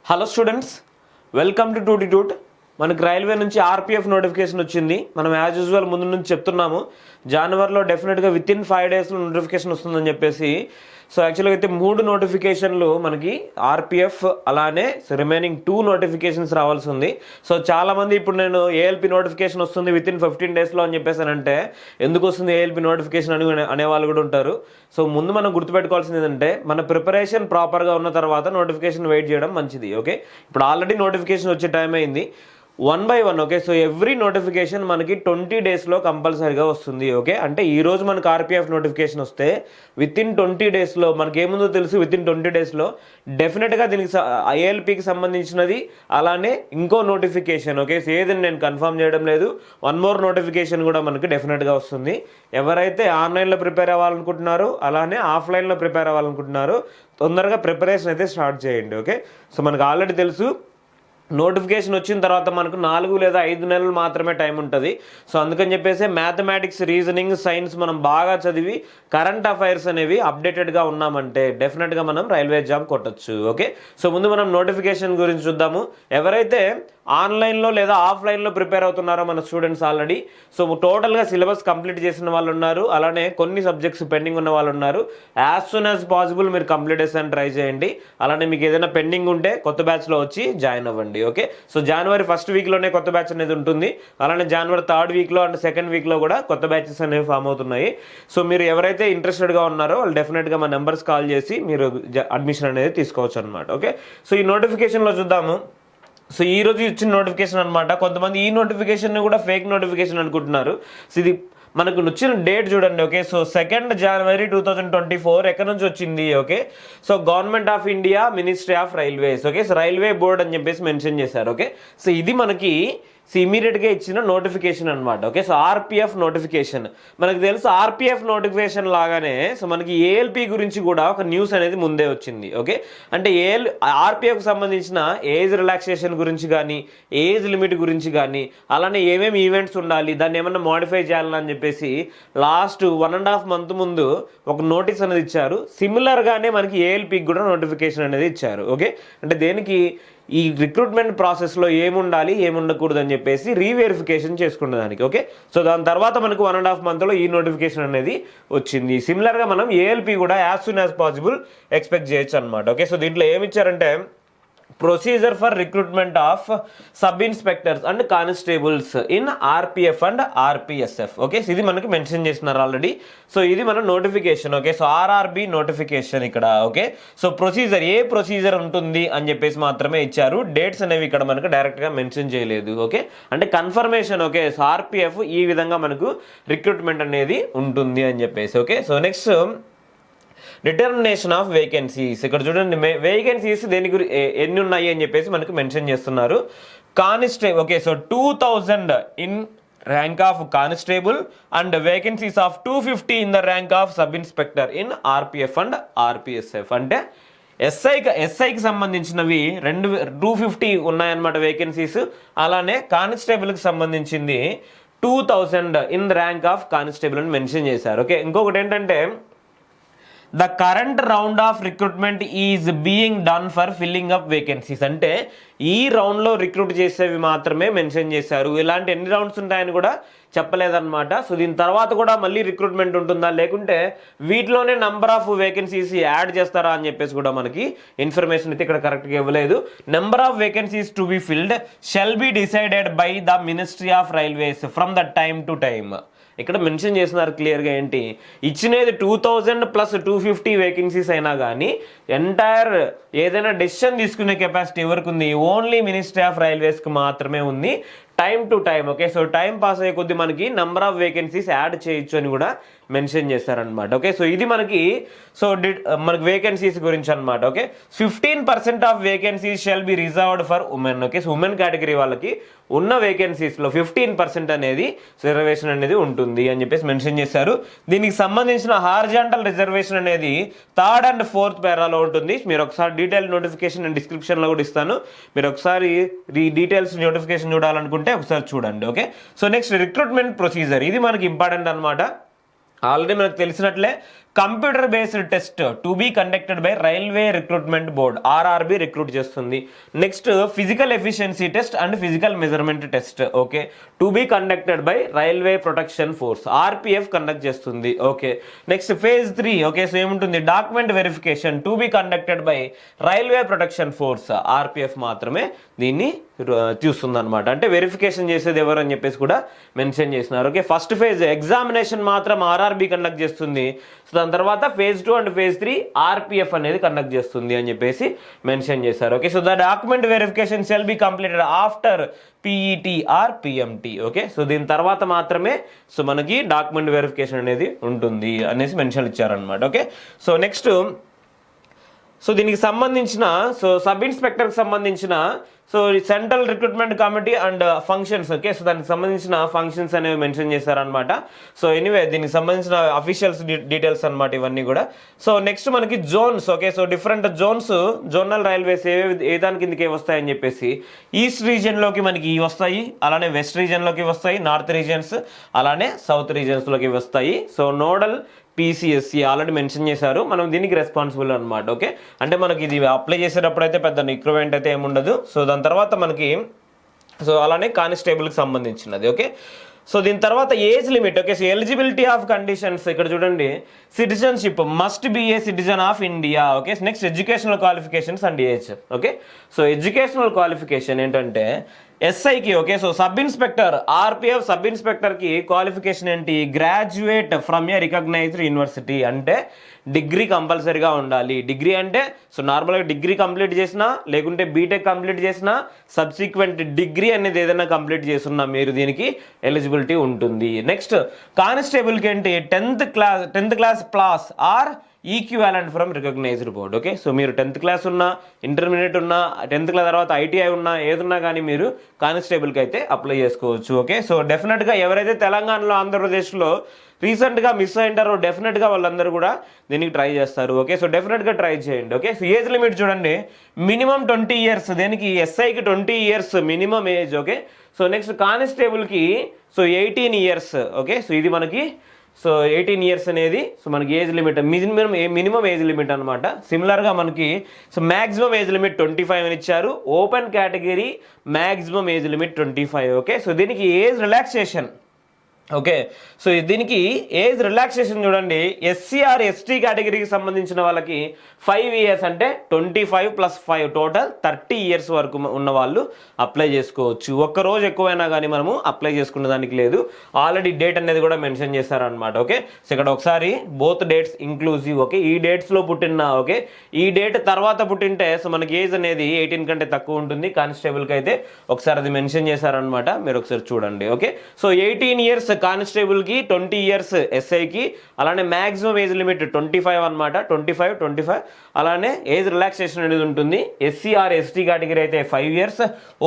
Hello students, welcome to టూటీ టూట్. మనకి రైల్వే నుంచి ఆర్పిఎఫ్ నోటిఫికేషన్ వచ్చింది. మనం యాజ్ యూజువల్ ముందు నుంచి చెప్తున్నాము, జనవరిలో డెఫినెట్గా విత్ ఇన్ 5 డేస్లో నోటిఫికేషన్ వస్తుందని చెప్పేసి. సో యాక్చువల్గా అయితే 3 నోటిఫికేషన్లు మనకి ఆర్పిఎఫ్, అలానే రిమైనింగ్ 2 నోటిఫికేషన్స్ రావాల్సి ఉంది. సో చాలామంది ఇప్పుడు నేను ఏఎల్పి నోటిఫికేషన్ వస్తుంది విత్ ఇన్ 15 డేస్లో అని చెప్పేసానంటే ఎందుకు వస్తుంది ఏఎల్పి నోటిఫికేషన్ అనేవాళ్ళు కూడా ఉంటారు. సో ముందు మనం గుర్తుపెట్టుకోవాల్సింది ఏంటంటే మన ప్రిపరేషన్ ప్రాపర్గా ఉన్న తర్వాత నోటిఫికేషన్ వెయిట్ చేయడం మంచిది. ఓకే, ఇప్పుడు ఆల్రెడీ నోటిఫికేషన్ వచ్చే టైం అయింది. 1 by 1. Okay, so every notification మనకి 20 డేస్లో కంపల్సరీగా వస్తుంది. ఓకే, అంటే ఈరోజు మనకు ఆర్పిఎఫ్ నోటిఫికేషన్ వస్తే విత్ ఇన్ 20 డేస్లో మనకి ఏముందో తెలుసు. విత్ ఇన్ 20 డేస్లో డెఫినెట్గా దీనికి ఐఎల్పికి సంబంధించినది, అలానే ఇంకో నోటిఫికేషన్. ఓకే, సో ఏదని నేను కన్ఫర్మ్ చేయడం లేదు. 1 more నోటిఫికేషన్ కూడా మనకి డెఫినెట్గా వస్తుంది. ఎవరైతే ఆన్లైన్లో ప్రిపేర్ అవ్వాలనుకుంటున్నారో, అలానే ఆఫ్లైన్లో ప్రిపేర్ అవ్వాలనుకుంటున్నారో తొందరగా ప్రిపరేషన్ అయితే స్టార్ట్ చేయండి. ఓకే, సో మనకు ఆల్రెడీ తెలుసు నోటిఫికేషన్ వచ్చిన తర్వాత మనకు 4 లేదా 5 నెలలు మాత్రమే టైం ఉంటుంది. సో అందుకని చెప్పేసి మ్యాథమెటిక్స్, రీజనింగ్, సైన్స్ మనం బాగా చదివి కరెంట్ అఫైర్స్ అనేవి అప్డేటెడ్గా ఉన్నామంటే డెఫినెట్గా మనం రైల్వే ఎగ్జామ్ కొట్టచ్చు. ఓకే, సో ముందు మనం నోటిఫికేషన్ గురించి చూద్దాము. ఎవరైతే ఆన్లైన్లో లేదా ఆఫ్లైన్లో ప్రిపేర్ అవుతున్నారో మన స్టూడెంట్స్ ఆల్రెడీ, సో టోటల్గా సిలబస్ కంప్లీట్ చేసిన వాళ్ళు ఉన్నారు, అలానే కొన్ని సబ్జెక్ట్స్ పెండింగ్ ఉన్న వాళ్ళు ఉన్నారు. యాజ్ సూన్ యాజ్ పాసిబుల్ మీరు కంప్లీట్ చేసాను ట్రై చేయండి. అలానే మీకు ఏదైనా పెండింగ్ ఉంటే కొత్త బ్యాచ్లో వచ్చి జాయిన్ అవ్వండి. ఓకే, సో జనవరి 1st వీక్లోనే కొత్త బ్యాచ్ అనేది ఉంటుంది. అలానే జనవరి 3rd వీక్లో అండ్ 2nd వీక్లో కూడా కొత్త బ్యాచెస్ అనేవి ఫామ్ అవుతున్నాయి. సో మీరు ఎవరైతే ఇంట్రెస్టెడ్గా ఉన్నారో వాళ్ళు డెఫినెట్గా మా నెంబర్స్ కాల్ చేసి మీరు అడ్మిషన్ అనేది తీసుకోవచ్చు అనమాట. ఓకే, సో ఈ నోటిఫికేషన్లో చూద్దాము. సో ఈ రోజు ఇచ్చిన నోటిఫికేషన్ అనమాట. కొంతమంది ఈ నోటిఫికేషన్ కూడా ఫేక్ నోటిఫికేషన్ అనుకుంటున్నారు. సో ఇది మనకు వచ్చిన డేట్ చూడండి. ఓకే, సో 2nd January 2024 ఎక్కడి నుంచి వచ్చింది. Okay, so government of India, ministry of railways. Okay, so railway board అని చెప్పేసి మెన్షన్ చేశారు. ఓకే, సో ఇది మనకి ఇమీడియట్గా ఇచ్చిన నోటిఫికేషన్ అనమాట. ఓకే, సో ఆర్పిఎఫ్ నోటిఫికేషన్ మనకు తెలుసు. ఆర్పిఎఫ్ నోటిఫికేషన్ లాగానే సో మనకి ఏఎల్పి గురించి కూడా ఒక న్యూస్ అనేది ముందే వచ్చింది. ఓకే, అంటే ఆర్పిఎఫ్ సంబంధించిన ఏజ్ రిలాక్సేషన్ గురించి కానీ, ఏజ్ లిమిట్ గురించి కానీ, అలానే ఏమేమి ఈవెంట్స్ ఉండాలి, దాన్ని ఏమన్నా మోడిఫై చేయాలని చెప్పేసి లాస్ట్ 1.5 month ముందు ఒక నోటీస్ అనేది ఇచ్చారు. సిమిలర్గానే మనకి ఏఎల్పికి కూడా నోటిఫికేషన్ అనేది ఇచ్చారు. ఓకే, అంటే దేనికి ఈ రిక్రూట్మెంట్ ప్రాసెస్లో ఏముండాలి, ఏముండకూడదు అని చెప్పేసి రీవెరిఫికేషన్ చేసుకునే దానికి. ఓకే, సో దాని తర్వాత మనకు 1.5 monthలో ఈ నోటిఫికేషన్ అనేది వచ్చింది. సిమిలర్గా మనం ఏఎల్పి కూడా as soon as possible expect చేయొచ్చు అనమాట. ఓకే, సో దీంట్లో ఏమి ఇచ్చారంటే procedure for recruitment of sub inspectors and constables in RPF and RPSF. Okay, so ఇది మనకి మెన్షన్ చేస్తున్నారు ఆల్రెడీ. సో ఇది మన notification. Okay, so RRB notification ఇక్కడ. ఓకే, సో ప్రొసీజర్ ఏ ప్రొసీజర్ ఉంటుంది అని చెప్పేసి మాత్రమే ఇచ్చారు. డేట్స్ అనేవి ఇక్కడ మనకు డైరెక్ట్గా మెన్షన్ చేయలేదు. ఓకే, అంటే కన్ఫర్మేషన్. ఓకే, సో ఆర్పిఎఫ్ ఈ విధంగా మనకు రిక్రూట్మెంట్ అనేది ఉంటుంది అని చెప్పేసి. Okay, so next determination of vacancies. ఇక్కడ చూడండి, వేకెన్సీస్ దేని గురించి ఎన్ని ఉన్నాయి అని చెప్పేసి మనకు మెన్షన్ చేస్తున్నారు. Constable. Okay, so 2000 in rank of constable and vacancies of 250 in the rank of sub inspector in RPF and RPSF. అంటే ఎస్ఐకి సంబంధించినవి 250 ఉన్నాయన్నమాట వేకెన్సీస్. అలానే కానిస్టేబుల్కి సంబంధించింది 2000 in the rank of constable అని మెన్షన్ చేశారు. ఓకే, ఇంకొకటి ఏంటంటే the current round of recruitment is being done for filling up vacancies. అంటే ఈ రౌండ్లో రిక్రూట్ చేసేవి మాత్రమే మెన్షన్ చేశారు. ఇలాంటి ఎన్ని రౌండ్స్ ఉంటాయని కూడా చెప్పలేదన్నమాట. సో దీని తర్వాత కూడా మళ్ళీ రిక్రూట్మెంట్ ఉంటుందా, లేకుంటే వీటిలోనే నెంబర్ ఆఫ్ వేకెన్సీస్ యాడ్ చేస్తారా అని చెప్పేసి కూడా మనకి ఇన్ఫర్మేషన్ అయితే ఇక్కడ కరెక్ట్గా ఇవ్వలేదు. Number of vacancies to be filled shell be decided by the ministry of railways from the time to time. ఇక్కడ మెన్షన్ చేస్తున్నారు క్లియర్గా. ఏంటి ఇచ్చినది 2000 ప్లస్ 250 వేకెన్సీస్ అయినా కానీ ఎంటైర్ ఏదైనా డెసిషన్ తీసుకునే కెపాసిటీ ఎవరికి ఉంది? ఓన్లీ మినిస్ట్రీ ఆఫ్ రైల్వేస్కి మాత్రమే ఉంది, time to time. Okay, so time pass అయ్యే కొద్ది మనకి నెంబర్ ఆఫ్ వేకెన్సీస్ యాడ్ చేయొచ్చు అని కూడా మెన్షన్ చేస్తారనమాట. ఓకే, సో ఇది మనకి మనకి వేకెన్సీస్ గురించి అనమాట. Okay, 15% of vacancies shall be reserved for women. Okay, so women category వాళ్ళకి ఉన్న వేకెన్సీస్లో 15% అనేది రిజర్వేషన్ అనేది ఉంటుంది అని చెప్పేసి మెన్షన్ చేశారు. దీనికి సంబంధించిన హారిజాంటల్ రిజర్వేషన్ అనేది 3rd and 4th పేరాలో ఉంటుంది. మీరు ఒకసారి డీటెయిల్ నోటిఫికేషన్ నేను డిస్క్రిప్షన్లో కూడా ఇస్తాను. మీరు ఒకసారి ఈ డీటెయిల్స్ నోటిఫికేషన్ చూడాలనుకుంటే ఒకసారి చూడండి. Okay, so next recruitment procedure. ఇది మనకి ఇంపార్టెంట్ అనమాట. ఆల్రెడీ మనకు తెలిసినట్లే computer based test to be conducted by railway recruitment board RRB recruit చేస్తుంది. Next physical efficiency test and physical measurement test okay to be conducted by railway protection force RPF conduct చేస్తుంది. Okay next phase 3 okay so ఏముంటుంది document verification to be conducted by railway protection force RPF మాత్రమే దీన్ని చూస్తుంది అనమాట. అంటే verification చేసేది ఎవరు అని చెప్పేసి కూడా మెన్షన్ చేసినారు. ఓకే ఫస్ట్ ఫేజ్ ఎగ్జామినేషన్ మాత్రం ఆర్ఆర్బి కండక్ట్ చేస్తుంది. సో దాని తర్వాత ఫేజ్ 2 అండ్ ఫేజ్ 3 ఆర్పిఎఫ్ అనేది కండక్ట్ చేస్తుంది అని చెప్పేసి మెన్షన్ చేశారు. Okay so the document verification shall be completed after PET or PMT. Okay so దీని తర్వాత మాత్రమే సో మనకి డాక్యుమెంట్ వెరిఫికేషన్ అనేది ఉంటుంది అనేసి మెన్షన్ ఇచ్చారనమాట. ఓకే సో నెక్స్ట్ సో దీనికి సంబంధించిన సో సబ్ ఇన్స్పెక్టర్కి సంబంధించిన so central recruitment committee and functions okay so దానికి సంబంధించిన ఫంక్షన్స్ అనేవి మెన్షన్ చేశారనమాట. సో ఎనీవే దీనికి సంబంధించిన అఫీషియల్స్ డీటెయిల్స్ అనమాట ఇవన్నీ కూడా. సో నెక్స్ట్ మనకి zones okay so different zones zonal railways ఏ దాని కిందకి వస్తాయని చెప్పేసి ఈస్ట్ రీజియన్లోకి మనకి వస్తాయి, అలానే వెస్ట్ రీజియన్లోకి వస్తాయి, నార్త్ రీజియన్స్ అలానే సౌత్ రీజియన్స్లోకి వస్తాయి. సో నోడల్ పీసీఎస్సీ ఆల్రెడీ మెన్షన్ చేశారు, మనం దీనికి రెస్పాన్సిబుల్ అనమాట. ఓకే అంటే మనకి ఇది అప్లై చేసేటప్పుడు అయితే పెద్ద రిక్రూట్మెంట్ అయితే ఏముండదు. సో దాని తర్వాత మనకి సో అలానే కానిస్టేబుల్కి సంబంధించినది. ఓకే సో దీని తర్వాత age limit okay so eligibility of conditions ఇక్కడ చూడండి citizenship must be a citizen of India. Okay next educational qualifications and age. Okay so educational qualification ఏంటంటే ఎస్ఐకి okay so sub inspector RPF sub ఇన్స్పెక్టర్కి qualification ఏంటి graduate from a recognised university అంటే degree కంపల్సరీగా ఉండాలి. Degree అంటే so నార్మల్గా degree complete చేసినా లేకుంటే బీటెక్ కంప్లీట్ చేసినా సబ్సిక్వెంట్ డిగ్రీ అనేది ఏదైనా కంప్లీట్ చేస్తున్నా మీరు దీనికి ఎలిజిబిలిటీ ఉంటుంది. నెక్స్ట్ కానిస్టేబుల్కి ఏంటి 10th class plus or equivalent from recognised board. Okay so మీరు 10th క్లాస్ ఉన్నా ఇంటర్మీడియట్ ఉన్నా 10th క్లాస్ తర్వాత ఐటీఐ ఉన్నా ఏదున్నా కానీ మీరు కానిస్టేబుల్కి అయితే అప్లై చేసుకోవచ్చు. ఓకే సో డెఫినెట్గా ఎవరైతే తెలంగాణలో ఆంధ్రప్రదేశ్లో రీసెంట్గా మిస్ అయింటారో డెఫినెట్గా వాళ్ళందరూ కూడా దీనికి ట్రై చేస్తారు. ఓకే సో డెఫినెట్గా ట్రై చేయండి. ఓకే సో ఏజ్ లిమిట్ చూడండి మినిమం 20 years దేనికి ఎస్ఐకి 20 years minimum age. Okay so next కానిస్టేబుల్కి సో 18 years. ఓకే సో ఇది మనకి సో 18 years అనేది సో మనకి age limit minimum age limit అనమాట. సిమిలర్గా మనకి సో మ్యాక్సిమం ఏజ్ లిమిట్ 25 అని ఇచ్చారు. Open category maximum age limit 25. Okay so దీనికి ఏజ్ రిలాక్సేషన్ ఓకే సో దీనికి ఏజ్ రిలాక్సేషన్ చూడండి ఎస్సీ ఆర్ ఎస్టీ కేటగిరీకి సంబంధించిన వాళ్ళకి 5 years అంటే 25 + 5 టోటల్ 30 years వరకు ఉన్న వాళ్ళు అప్లై చేసుకోవచ్చు. ఒక్కరోజు ఎక్కువైనా కానీ మనము అప్లై చేసుకునే దానికి లేదు. ఆల్రెడీ డేట్ అనేది కూడా మెన్షన్ చేశారనమాట. ఓకే సో ఇక్కడ ఒకసారి బోత్ డేట్స్ ఇంక్లూజివ్. ఓకే ఈ డేట్స్లో పుట్టిన ఓకే ఈ డేట్ తర్వాత పుట్టింటే సో మనకి ఏజ్ అనేది 18 కంటే తక్కువ ఉంటుంది. కానిస్టేబుల్కి అయితే ఒకసారి అది మెన్షన్ చేశారనమాట, మీరు ఒకసారి చూడండి. ఓకే సో 18 years కానిస్టేబుల్కి 20 years ఎస్ఐకి అలానే మ్యాక్సిమం ఏజ్ లిమిట్ 25 అనమాట. 25 అలానే ఏజ్ రిలాక్సేషన్ అనేది ఉంటుంది. ఎస్సీ ఆర్ ఎస్టీ కేటగిరీ అయితే 5 years,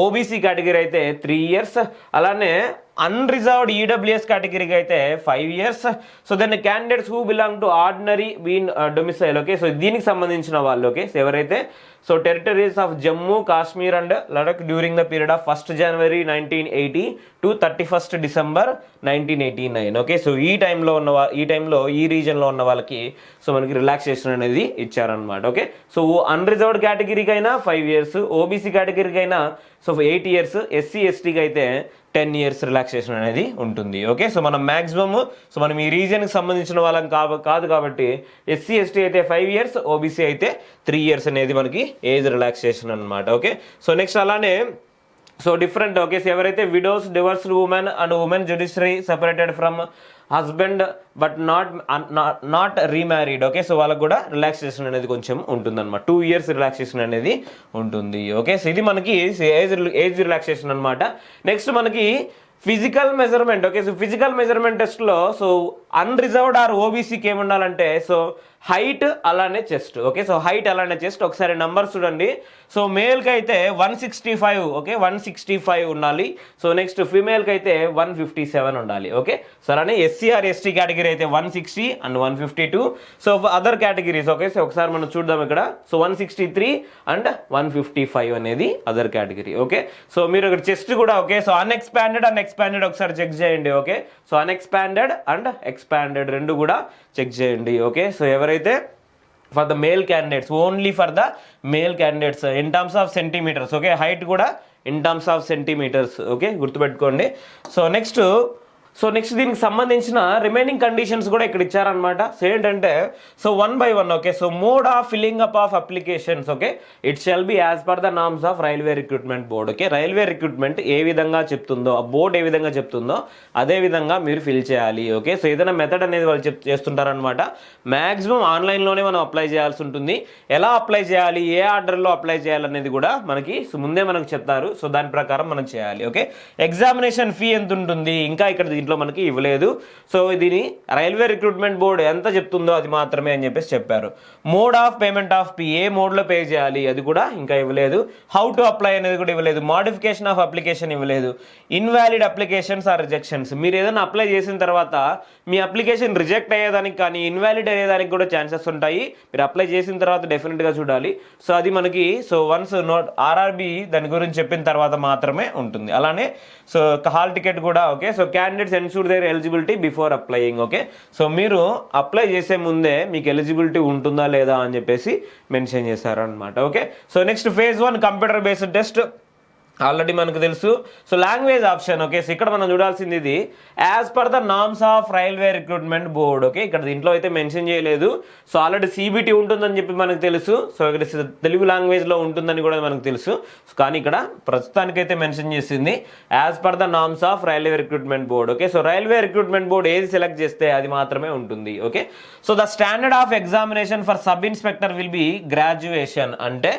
ఓబీసీ కేటగిరీ అయితే 3 years, అలానే అన్రిజర్వ్డ్ ఈడబ్ల్యూఎస్ కేటగిరీకి అయితే 5 years. So then candidates who belong to ordinary been domicile. Okay so దీనికి సంబంధించిన వాళ్ళు ఓకే సో ఎవరైతే so territories of Jammu Kashmir and Ladakh during the period of 1st January 1980 to 31st December 1989. Okay so ఈ టైంలో ఈ రీజన్లో ఉన్న వాళ్ళకి సో మనకి రిలాక్సేషన్ అనేది ఇచ్చారనమాట. ఓకే సో అన్రిజర్వ్డ్ కేటగిరీకి అయినా 5 years, ఓబీసీ కేటగిరీకి అయినా సో 8 years, ఎస్సీ ఎస్టీకి అయితే 10 years రిలాక్సేషన్ అనేది ఉంటుంది. ఓకే సో మనం మ్యాక్సిమమ్ సో మనం ఈ రీజియన్కి సంబంధించిన వాళ్ళం కాదు కాబట్టి ఎస్సీ ఎస్టీ అయితే 5 years, ఓబీసీ అయితే 3 years అనేది మనకి ఏజ్ రిలాక్సేషన్ అనమాట. ఓకే సో నెక్స్ట్ అలానే సో డిఫరెంట్ ఓకే సో ఎవరైతే widows divorced women and women judiciary separated from husband but not remarried. Okay so వాళ్ళకు కూడా రిలాక్సేషన్ అనేది కొంచెం ఉంటుంది అనమాట. 2 years రిలాక్సేషన్ అనేది ఉంటుంది. ఓకే సో ఇది మనకి ఏజ్ రిలాక్సేషన్ అనమాట. నెక్స్ట్ మనకి physical measurement. Okay so physical measurement టెస్ట్లో సో అన్రిజర్వ్డ్ ఆర్ ఓబీసీకి ఏముండాలంటే సో హైట్ అలానే చెస్ట్. ఓకే, సో హైట్ అలానే చెస్ట్. ఒకసారి నంబర్స్ చూడండి. సో మేల్కి అయితే 165, ఓకే 165 ఉండాలి. సో నెక్స్ట్ ఫీమేల్కి అయితే 157 ఉండాలి. ఓకే, సో అలానే SC/ST కేటగిరీ అయితే 160 and 152. So other categories, okay, so ఒకసారి మనం చూద్దాం ఇక్కడ. సో 163 అండ్ 155 అనేది అదర్ కేటగిరీ. ఓకే, సో మీరు ఇక్కడ చెస్ట్ కూడా, okay, so unexpanded and expanded ఒకసారి చెక్ చేయండి. Okay, so unexpanded and expanded రెండు కూడా చెక్ చేయండి. ఓకే, సో ఎవరైతే for the male candidates, only for the male candidates in terms of centimetres. Okay, height కూడా in terms of centimetres. Okay, గుర్తుపెట్టుకోండి. So next దీనికి సంబంధించిన remaining conditions కూడా ఇక్కడ ఇచ్చారనమాట. సో ఏంటంటే so 1 by 1. Okay, so mode of filling up of applications, okay, it shall be as per the norms of railway recruitment board. Okay, railway recruitment ఏ విధంగా చెప్తుందో, ఆ బోర్డ్ ఏ విధంగా చెప్తుందో అదే విధంగా మీరు ఫిల్ చేయాలి. ఓకే, సో ఏదైనా మెథడ్ అనేది వాళ్ళు చేస్తుంటారనమాట. మ్యాక్సిమం ఆన్లైన్లోనే మనం అప్లై చేయాల్సి ఉంటుంది. ఎలా అప్లై చేయాలి, ఏ ఆర్డర్లో అప్లై చేయాలనేది కూడా మనకి ముందే మనకు చెప్తారు. సో దాని ప్రకారం మనం చేయాలి. ఓకే, ఎగ్జామినేషన్ ఫీ ఎంత ఉంటుంది ఇంకా ఇక్కడ దీంట్లో మనకి ఇవ్వలేదు. సో దీని రైల్వే రిక్రూట్మెంట్ బోర్డు ఎంత చెప్తుందో అది మాత్రమే అని చెప్పేసి చెప్పారు. Mode of payment of fee, ఏ మోడ్లో పే చేయాలి అది కూడా ఇంకా ఇవ్వలేదు. హౌ టు అప్లై అనేది కూడా ఇవ్వలేదు. మోడిఫికేషన్ ఆఫ్ అప్లికేషన్ ఇవ్వలేదు. ఇన్వాలిడ్ అప్లికేషన్స్ ఆర్ రిజెక్షన్స్, మీరు ఏదైనా అప్లై చేసిన తర్వాత మీ అప్లికేషన్ రిజెక్ట్ అయ్యేదానికి కానీ ఇన్వాలిడ్ అయ్యేదానికి కూడా ఛాన్సెస్ ఉంటాయి. మీరు అప్లై చేసిన తర్వాత డెఫినెట్గా చూడాలి. సో అది మనకి వన్స్ ఆర్ఆర్బి దాని గురించి చెప్పిన తర్వాత మాత్రమే ఉంటుంది. అలానే సో హాల్ టికెట్ కూడా, okay, so candidates ensure their eligibility before applying. Okay, so మీరు అప్లై చేసే ముందే మీకు ఎలిజిబిలిటీ ఉంటుందా లేదా అని చెప్పేసి మెన్షన్ చేశారు అనమాట. Okay, so next phase 1 computer based test already మనకు తెలుసు. So language option, okay, so ఇక్కడ మనం చూడాల్సింది ఇది as per the norms of railway recruitment board. Okay, ఇక్కడ దీంట్లో అయితే మెన్షన్ చేయలేదు. సో ఆల్రెడీ CBT ఉంటుందని చెప్పి మనకు తెలుసు. సో ఇక్కడ తెలుగు లాంగ్వేజ్లో ఉంటుందని కూడా మనకు తెలుసు. కానీ ఇక్కడ ప్రస్తుతానికైతే మెన్షన్ చేసింది as per the norms of railway recruitment board. Okay, so railway recruitment board ఏది సెలెక్ట్ చేస్తే అది మాత్రమే ఉంటుంది. Okay, so the standard of examination for sub inspector will be graduation. అంటే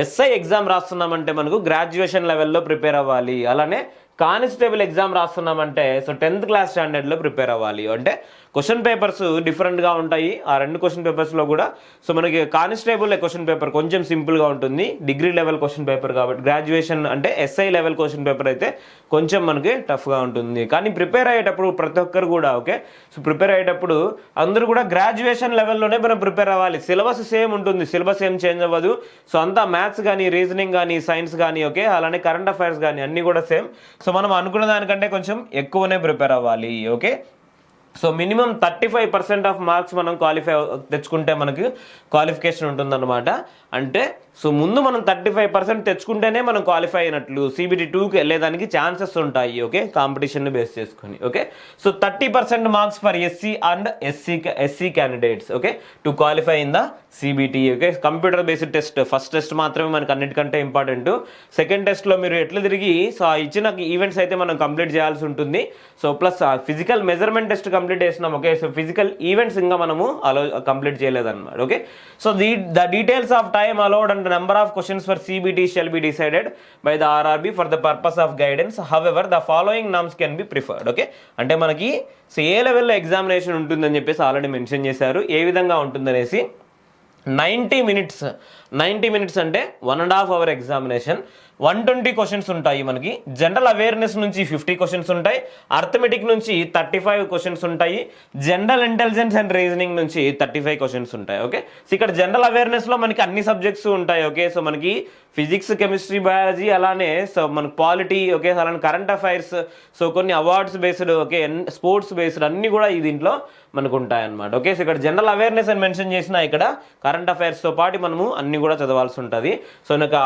SI ఎగ్జామ్ రాస్తున్నామంటే మనకు గ్రాడ్యుయేషన్ లెవెల్లో ప్రిపేర్ అవ్వాలి. అలానే కానిస్టేబుల్ ఎగ్జామ్ రాస్తున్నామంటే సో 10th క్లాస్ స్టాండర్డ్లో ప్రిపేర్ అవ్వాలి. అంటే క్వశ్చన్ పేపర్స్ డిఫరెంట్గా ఉంటాయి. ఆ రెండు క్వశ్చన్ పేపర్స్లో కూడా సో మనకి కానిస్టేబుల్ క్వశ్చన్ పేపర్ కొంచెం సింపుల్గా ఉంటుంది, డిగ్రీ లెవెల్ క్వశ్చన్ పేపర్ కాబట్టి. గ్రాడ్యుయేషన్ అంటే SI లెవెల్ క్వశ్చన్ పేపర్ అయితే కొంచెం మనకి టఫ్గా ఉంటుంది. కానీ ప్రిపేర్ అయ్యేటప్పుడు ప్రతి ఒక్కరు కూడా, ఓకే, సో ప్రిపేర్ అయ్యేటప్పుడు అందరూ కూడా గ్రాడ్యుయేషన్ లెవెల్లోనే మనం ప్రిపేర్ అవ్వాలి. సిలబస్ సేమ్ ఉంటుంది, సిలబస్ ఏం చేంజ్ అవ్వదు. సో అంతా మ్యాథ్స్ కానీ, రీజనింగ్ కానీ, సైన్స్ కానీ, ఓకే, అలానే కరెంట్ అఫైర్స్ కానీ అన్నీ కూడా సేమ్. సో మనం అనుకున్న దానికంటే కొంచెం ఎక్కువనే ప్రిపేర్ అవ్వాలి. Okay, so minimum 35% of marks మనం క్వాలిఫై తెచ్చుకుంటే మనకి క్వాలిఫికేషన్ ఉంటుందన్నమాట. అంటే సో ముందు మనం 35% తెచ్చుకుంటేనే మనం క్వాలిఫై అయినట్లు. CBT 2కి వెళ్ళేదానికి ఛాన్సెస్ ఉంటాయి. ఓకే, కాంపిటీషన్ని బేస్ చేసుకొని. Okay, so 30% marks for SC and SC candidates, okay, to qualify in the CBT. Okay, computer based test first test మాత్రమే మనకు అన్నిటికంటే ఇంపార్టెంట్. సెకండ్ టెస్ట్లో మీరు ఎట్లా తిరిగి సో ఇచ్చిన ఈవెంట్స్ అయితే మనం కంప్లీట్ చేయాల్సి ఉంటుంది. So plus physical measurement test complete చేసినాం. ఓకే, సో ఫిజికల్ ఈవెంట్స్ ఇంకా మనము కంప్లీట్ చేయలేదన్నమాట. Okay, so the details of time allowed and number of questions for CBT shall be decided by the RRB for the purpose of guidance. However the following norms can be preferred. Okay, అంటే మనకి so ఏ లెవెల్లో examination ఉంటుందని చెప్పేసి already mention చేశారు. ఏ విధంగా ఉంటుందనేసి 90 minutes అంటే 1.5 hour examination. 120 questions ఉంటాయి మనకి. జనరల్ అవేర్నెస్ నుంచి 50 క్వశ్చన్స్ ఉంటాయి. అర్థమెటిక్ నుంచి 35 క్వశ్చన్స్ ఉంటాయి. జనరల్ ఇంటెలిజెన్స్ అండ్ రీజనింగ్ నుంచి 35 క్వశ్చన్స్ ఉంటాయి. ఓకే, సో ఇక్కడ జనరల్ అవేర్నెస్లో మనకి అన్ని సబ్జెక్ట్స్ ఉంటాయి. ఓకే, సో మనకి ఫిజిక్స్, కెమిస్ట్రీ, బయాలజీ, అలానే సో మనకి పాలిటీ, ఓకే, అలానే కరెంట్ అఫైర్స్, సో కొన్ని awards based, okay, sports based అన్నీ కూడా ఈ దీంట్లో మనకు ఉంటాయన్నమాట. ఓకే, సో ఇక్కడ జనరల్ అవేర్నెస్ అని మెన్షన్ చేసిన ఇక్కడ కరెంట్ అఫైర్స్తో పాటు మనము అన్ని కూడా చదవాల్సి ఉంటుంది. సో నాకు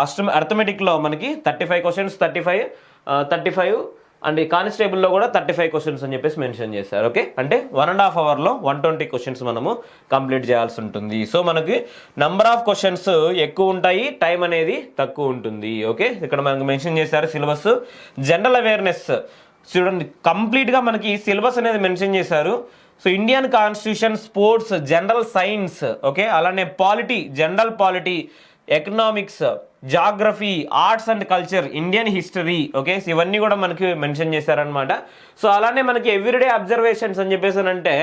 అర్థమెటిక్లో మనకి 35 క్వశ్చన్స్, 35 అండ్ కానిస్టేబుల్లో కూడా 35 క్వశ్చన్స్ అని చెప్పేసి మెన్షన్ చేశారు. ఓకే, అంటే 1.5 hourలో 120 క్వశ్చన్స్ మనము కంప్లీట్ చేయాల్సి ఉంటుంది. సో మనకి నంబర్ ఆఫ్ క్వశ్చన్స్ ఎక్కువ ఉంటాయి, టైం అనేది తక్కువ ఉంటుంది. ఓకే, ఇక్కడ మనకు మెన్షన్ చేశారు సిలబస్. జనరల్ అవేర్నెస్ చూడండి, కంప్లీట్గా మనకి సిలబస్ అనేది మెన్షన్ చేశారు. So Indian constitution, sports, general science, okay, అలానే polity, general polity, economics, geography, arts and culture, Indian history, okay ఇవన్నీ కూడా మనకి మెన్షన్ చేశారనమాట. సో అలానే మనకి ఎవ్రీడే అబ్జర్వేషన్స్ అని చెప్పేసి అంటే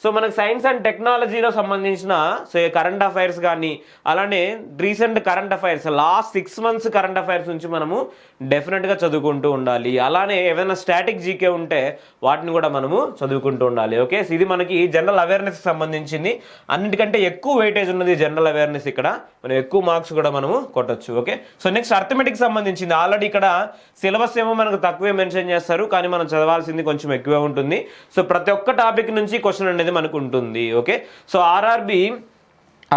సో మనకి సైన్స్ అండ్ టెక్నాలజీలో సంబంధించిన సో కరెంట్ అఫైర్స్ కానీ అలానే recent current affairs last 6 months current affairs నుంచి మనము డెఫినెట్గా చదువుకుంటూ ఉండాలి. అలానే ఏదైనా స్టాటిక్ జీకే ఉంటే వాటిని కూడా మనము చదువుకుంటూ ఉండాలి. ఓకే ఇది మనకి జనరల్ అవేర్నెస్ సంబంధించింది. అన్నిటికంటే ఎక్కువ వెయిటేజ్ ఉన్నది జనరల్ అవేర్నెస్. ఇక్కడ మనం ఎక్కువ మార్క్స్ కూడా మనము కొట్టచ్చు. ఓకే సో నెక్స్ట్ అర్థమెటిక్ సంబంధించింది. ఆల్రెడీ ఇక్కడ సిలబస్ ఏమో మనకు తక్కువే మెన్షన్ చేస్తారు, కానీ మనం చదవాల్సింది కొంచెం ఎక్కువే ఉంటుంది. సో ప్రతి ఒక్క టాపిక్ నుంచి క్వశ్చన్ అనేది మనకు ఉంటుంది. ఓకే సో ఆర్ఆర్బి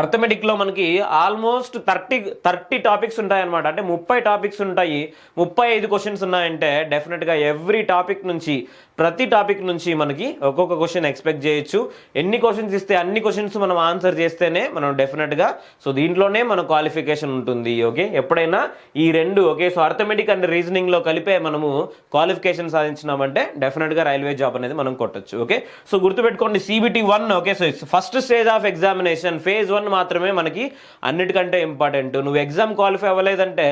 అర్థమెటిక్లో మనకి ఆల్మోస్ట్ 30 టాపిక్స్ ఉంటాయన్నమాట. అంటే 30 టాపిక్స్ ఉంటాయి, 35 క్వశ్చన్స్ ఉన్నాయంటే డెఫినెట్గా ఎవ్రీ టాపిక్ నుంచి ప్రతి టాపిక్ నుంచి మనకి ఒక్కొక్క క్వశ్చన్ ఎక్స్పెక్ట్ చేయొచ్చు. ఎన్ని క్వశ్చన్స్ ఇస్తే అన్ని క్వశ్చన్స్ మనం ఆన్సర్ చేస్తేనే మనం డెఫినెట్గా సో దీంట్లోనే మన క్వాలిఫికేషన్ ఉంటుంది. ఓకే ఎప్పుడైనా ఈ రెండు ఓకే సో అర్థమెటిక్ అండ్ రీజనింగ్లో కలిపే మనము క్వాలిఫికేషన్ సాధించినామంటే డెఫినెట్గా రైల్వే జాబ్ అనేది మనం కొట్టచ్చు. ఓకే సో గుర్తుపెట్టుకోండి CBT 1 okay so first stage of examination phase 1 మాత్రమే మనకి అన్నిటికంటే ఇంపార్టెంట్. నువ్వు ఎగ్జామ్ క్వాలిఫై అవ్వలేదంటే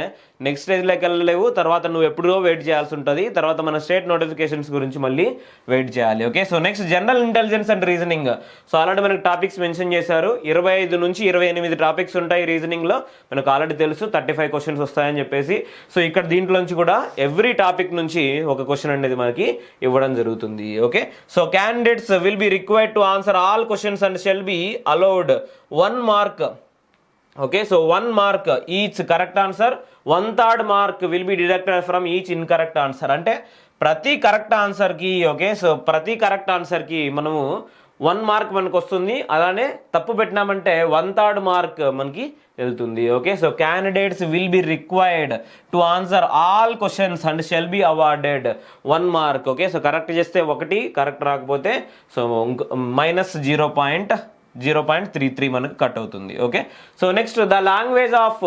నెక్స్ట్ స్టేజ్లోకి వెళ్ళలేవు, తర్వాత నువ్వు ఎప్పుడో వెయిట్ చేయాల్సి ఉంటుంది, తర్వాత మన స్టేట్ నోటిఫికేషన్స్ గురించి మళ్ళీ వెయిట్ చేయాలి. Okay so next general intelligence and reasoning. So already మనకి టాపిక్స్ మెన్షన్ చేశారు. 25 నుంచి 28 టాపిక్స్ ఉంటాయి రీజనింగ్లో. మనకు ఆల్రెడీ తెలుసు 35 క్వశ్చన్స్ వస్తాయని చెప్పేసి. సో ఇక్కడ దీంట్లో నుంచి కూడా ఎవ్రీ టాపిక్ నుంచి ఒక క్వశ్చన్ అనేది మనకి ఇవ్వడం జరుగుతుంది. Okay so candidates will be required to answer all questions and shall be allowed 1 mark. Okay so 1 mark each correct answer, 1/3 mark will be deducted from each incorrect answer. అంటే ప్రతి correct ఆన్సర్కి okay so ప్రతి correct ఆన్సర్కి మనము 1 mark మనకు వస్తుంది. అలానే తప్పు పెట్టినామంటే 1/3 mark మనకి వెళ్తుంది. Okay so candidates will be required to answer all questions and shall be awarded 1 mark. Okay so correct చేస్తే 1, కరెక్ట్ రాకపోతే సో -0.33 మనకు కట్ అవుతుంది. Okay so next the language of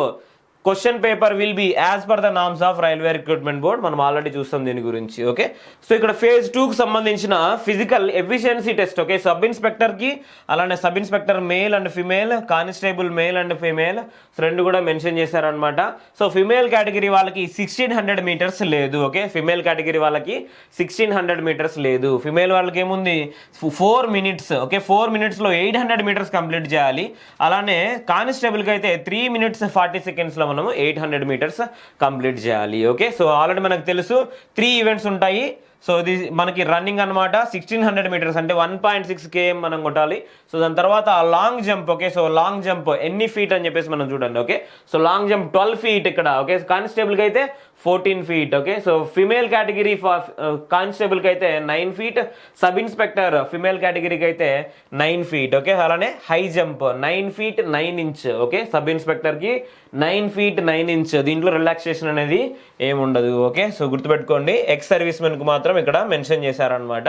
question paper will be as per the norms of railway recruitment board. మనం already చూస్తాం దీని గురించి. Okay so ఇక్కడ phase 2కి సంబంధించిన physical efficiency test. Okay sub ఇన్స్పెక్టర్కి అలానే sub inspector male and female, constable male and female రెండు కూడా మెన్షన్ చేశారనమాట. సో ఫిమేల్ కేటగిరీ వాళ్ళకి 1600 meters లేదు. ఓకే ఫిమేల్ కేటగిరీ వాళ్ళకి 1600 meters లేదు. ఫిమేల్ వాళ్ళకి ఏముంది 4 minutes. ఓకే 4 minutesలో 800 meters కంప్లీట్ చేయాలి. అలానే కానిస్టేబుల్కి అయితే 3 minutes 40 secondsలో మనం 800 meters కంప్లీట్ చేయాలి. ఓకే సో ఆల్రెడీ మనకు తెలుసు 3 ఈవెంట్స్ ఉంటాయి. సో ఇది మనకి రన్నింగ్ అనమాట 1600 meters అంటే 1.6 km మనం కొట్టాలి. సో దాని తర్వాత long jump. Okay so long jump ఎన్ని ఫీట్ అని చెప్పేసి మనం చూడండి. Okay so long jump 12 feet ఇక్కడ. ఓకే కానిస్టేబుల్కి అయితే 14 feet. Okay so female category కానిస్టేబుల్కి అయితే 9 feet, సబ్ ఇన్స్పెక్టర్ ఫిమేల్ కేటగిరీకి అయితే 9 feet. ఓకే అలానే high jump 9 feet 9 inch. Okay sub ఇన్స్పెక్టర్కి 9 feet 9 inch. దీంట్లో రిలాక్సేషన్ అనేది ఏముండదు. ఓకే సో గుర్తుపెట్టుకోండి. ఎక్స్ సర్వీస్ మెన్కు మాత్రం ఇక్కడ మెన్షన్ చేశారనమాట.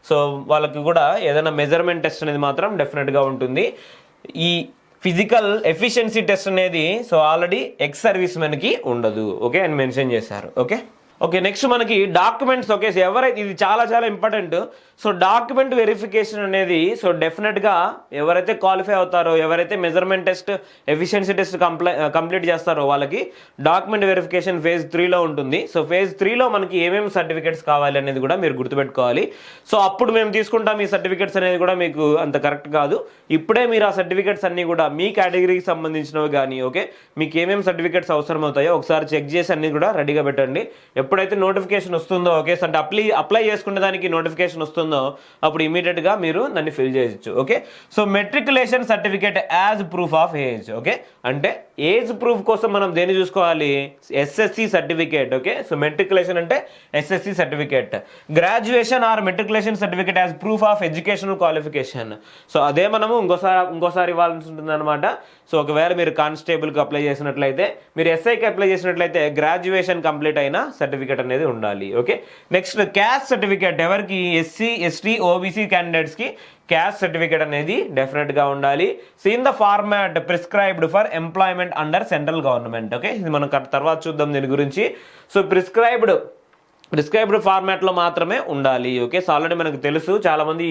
సో వాళ్ళకి కూడా ఏదైనా మెజర్మెంట్ టెస్ట్ అనేది మాత్రం డెఫినెట్గా ఉంటుంది. ఈ ఫిజికల్ ఎఫిషియన్సీ టెస్ట్ అనేది సో ఆల్రెడీ ఎక్స్ సర్వీస్ మెన్కి ఉండదు. ఓకే అని మెన్షన్ చేశారు. ఓకే నెక్స్ట్ మనకి డాక్యుమెంట్స్. ఓకే సో ఎవరైతే ఇది చాలా ఇంపార్టెంట్. సో డాక్యుమెంట్ వెరిఫికేషన్ అనేది సో డెఫినెట్గా ఎవరైతే క్వాలిఫై అవుతారో, ఎవరైతే measurement test efficiency test complete చేస్తారో వాళ్ళకి డాక్యుమెంట్ వెరిఫికేషన్ phase 3లో ఉంటుంది. సో phase 3లో మనకి ఏమేమి సర్టిఫికేట్స్ కావాలి అనేది కూడా మీరు గుర్తుపెట్టుకోవాలి. సో అప్పుడు మేము తీసుకుంటాం ఈ సర్టిఫికేట్స్ అనేది కూడా మీకు అంత కరెక్ట్ కాదు. ఇప్పుడే మీరు ఆ సర్టిఫికేట్స్ అన్ని కూడా మీ కేటగిరీకి సంబంధించినవి కానీ ఓకే మీకు ఏమేమి సర్టిఫికేట్స్ అవసరం అవుతాయో ఒకసారి చెక్ చేసి అన్ని కూడా రెడీగా పెట్టండి. ఎప్పుడైతే నోటిఫికేషన్ వస్తుందో ఓకే అంటే అప్లై చేసుకునే దానికి నోటిఫికేషన్ వస్తుందో అప్పుడు ఇమీడియట్గా మీరు దాన్ని ఫిల్ చేయొచ్చు. Okay so matriculation certificate as proof of age. Okay అంటే ఏజ్ ప్రూఫ్ కోసం మనం దేన్ని చూసుకోవాలి? SSC certificate. Okay so matriculation అంటే SSC certificate. Graduation are matriculation certificate as proof of educational qualification. So అదే మనము ఇంకోసారి ఇవ్వాల్సి ఉంటుంది అనమాట. సో ఒకవేళ మీరు కానిస్టేబుల్కి అప్లై చేసినట్లయితే, మీరు SIకి అప్లై చేసినట్లయితే గ్రాడ్యుయేషన్ కంప్లీట్ అయిన సర్టిఫికేట్ అనేది ఉండాలి. Okay next caste certificate. ఎవరికి? SC ST OBC క్యాండిడేట్స్కి క్యాస్ట్ సర్టిఫికేట్ అనేది డెఫినెట్గా ఉండాలి. So in the format prescribed for employment under central government. Okay ఇది మనం తర్వాత చూద్దాం దీని గురించి. సో ప్రిస్క్రైబ్డ్ ప్రిస్క్రైబ్డ్ ఫార్మాట్లో మాత్రమే ఉండాలి. ఓకే, సో ఆల్రెడీ మనకు తెలుసు చాలా మంది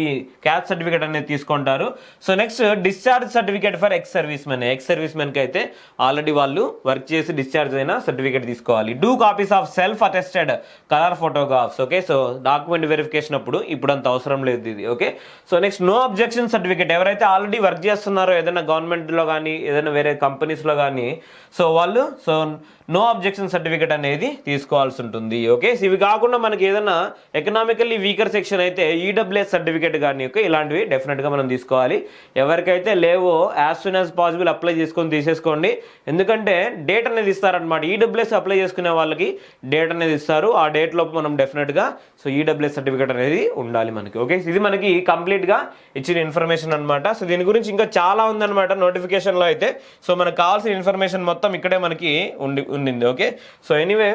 క్యాస్ట్ సర్టిఫికేట్ అనేది తీసుకుంటారు. So next discharge certificate for ex service మెన్కి అయితే ఆల్రెడీ వాళ్ళు వర్క్ చేసి డిశ్చార్జ్ అయిన సర్టిఫికేట్ తీసుకోవాలి. 2 copies of self attested colour photographs. Okay, so document verification అప్పుడు ఇప్పుడు అంత అవసరం లేదు ఇది. Okay, so next no objection certificate. ఎవరైతే ఆల్రెడీ వర్క్ చేస్తున్నారో ఏదైనా గవర్నమెంట్లో కానీ ఏదైనా వేరే కంపెనీస్లో కానీ సో వాళ్ళు నో అబ్జెక్షన్ సర్టిఫికేట్ అనేది తీసుకోవాల్సి ఉంటుంది. ఓకే, సో ఇవి కాకుండా మనకి ఏదైనా ఎకనామికల్లీ వీకర్ సెక్షన్ అయితే ఈడబ్ల్యూఎస్ సర్టిఫికేట్ కానీ ఓకే ఇలాంటివి డెఫినెట్గా మనం తీసుకోవాలి. ఎవరికైతే లేవో as soon as possible apply చేసుకొని తీసేసుకోండి. ఎందుకంటే డేట్ అనేది ఇస్తారనమాట. ఈడబ్ల్యూఎస్ అప్లై చేసుకునే వాళ్ళకి డేట్ అనేది ఇస్తారు. ఆ డేట్ లోపు మనం డెఫినెట్గా సో ఈడబ్ల్యూఎస్ సర్టిఫికేట్ అనేది ఉండాలి మనకి. ఓకే, ఇది మనకి కంప్లీట్గా ఇచ్చిన ఇన్ఫర్మేషన్ అనమాట. సో దీని గురించి ఇంకా చాలా ఉందన్నమాట నోటిఫికేషన్లో అయితే. సో మనకు కావాల్సిన ఇన్ఫర్మేషన్ మొత్తం ఇక్కడే మనకి ఉండింది. ఓకే, సో ఎనీవే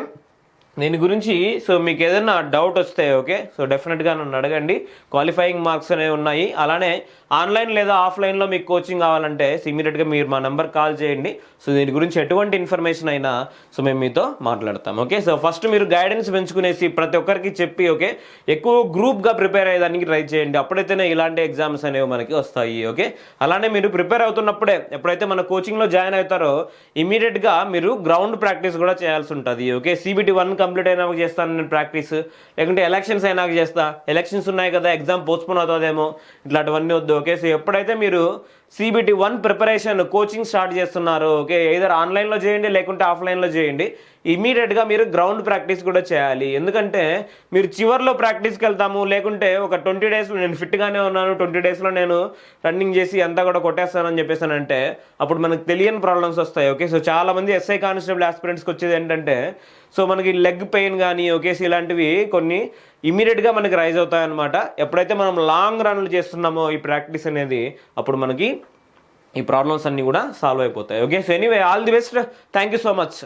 దీని గురించి సో మీకు ఏదైనా డౌట్ వస్తే ఓకే సో డెఫినెట్గా నన్ను అడగండి. క్వాలిఫైయింగ్ మార్క్స్ అనేవి ఉన్నాయి. అలానే ఆన్లైన్ లేదా ఆఫ్లైన్లో మీకు కోచింగ్ కావాలంటే ఇమీడియట్గా మీరు మా నెంబర్ కాల్ చేయండి. సో దీని గురించి ఎటువంటి ఇన్ఫర్మేషన్ అయినా సో మేము మీతో మాట్లాడతాం. ఓకే, సో ఫస్ట్ మీరు గైడెన్స్ పెంచుకునేసి ప్రతి ఒక్కరికి చెప్పి ఓకే ఎక్కువ గ్రూప్గా ప్రిపేర్ అయ్యేదానికి ట్రై చేయండి. అప్పుడైతేనే ఇలాంటి ఎగ్జామ్స్ అనేవి మనకి వస్తాయి. ఓకే, అలానే మీరు ప్రిపేర్ అవుతున్నప్పుడే ఎప్పుడైతే మన కోచింగ్లో జాయిన్ అవుతారో ఇమీడియట్గా మీరు గ్రౌండ్ ప్రాక్టీస్ కూడా చేయాల్సి ఉంటుంది. ఓకే, CBT 1 కంప్లీట్ అయినాక చేస్తాను నేను ప్రాక్టీస్, లేకుంటే ఎలక్షన్స్ అయినాక చేస్తా. ఎలక్షన్స్ ఉన్నాయి కదా, ఎగ్జామ్ పోస్ట్పోన్ అవుతుందేమో, ఇట్లాంటివన్నీ వద్దు. ఓకే, సో ఎప్పుడైతే మీరు CBT 1 ప్రిపరేషన్ కోచింగ్ స్టార్ట్ చేస్తున్నారు ఓకే either ఆన్లైన్లో చేయండి లేకుంటే ఆఫ్లైన్లో చేయండి. ఇమీడియట్గా మీరు గ్రౌండ్ ప్రాక్టీస్ కూడా చేయాలి. ఎందుకంటే మీరు చివర్లో ప్రాక్టీస్కి వెళ్తాము లేకుంటే ఒక 20 డేస్లో నేను ఫిట్గానే ఉన్నాను 20 డేస్లో నేను రన్నింగ్ చేసి అంతా కూడా కొట్టేస్తానని చెప్పేసానంటే అప్పుడు మనకు తెలియని ప్రాబ్లమ్స్ వస్తాయి. ఓకే, సో చాలామంది SI కానిస్టేబుల్ ఆస్పిరెంట్స్కి వచ్చేది ఏంటంటే సో మనకి లెగ్ పెయిన్ కానీ ఓకే సో ఇలాంటివి కొన్ని ఇమీడియట్గా మనకి రైజ్ అవుతాయి అనమాట. ఎప్పుడైతే మనం లాంగ్ రన్లు చేస్తున్నామో ఈ ప్రాక్టీస్ అనేది అప్పుడు మనకి ఈ ప్రాబ్లమ్స్ అన్నీ కూడా సాల్వ్ అయిపోతాయి. Okay, so anyway all the best. Thank you so much.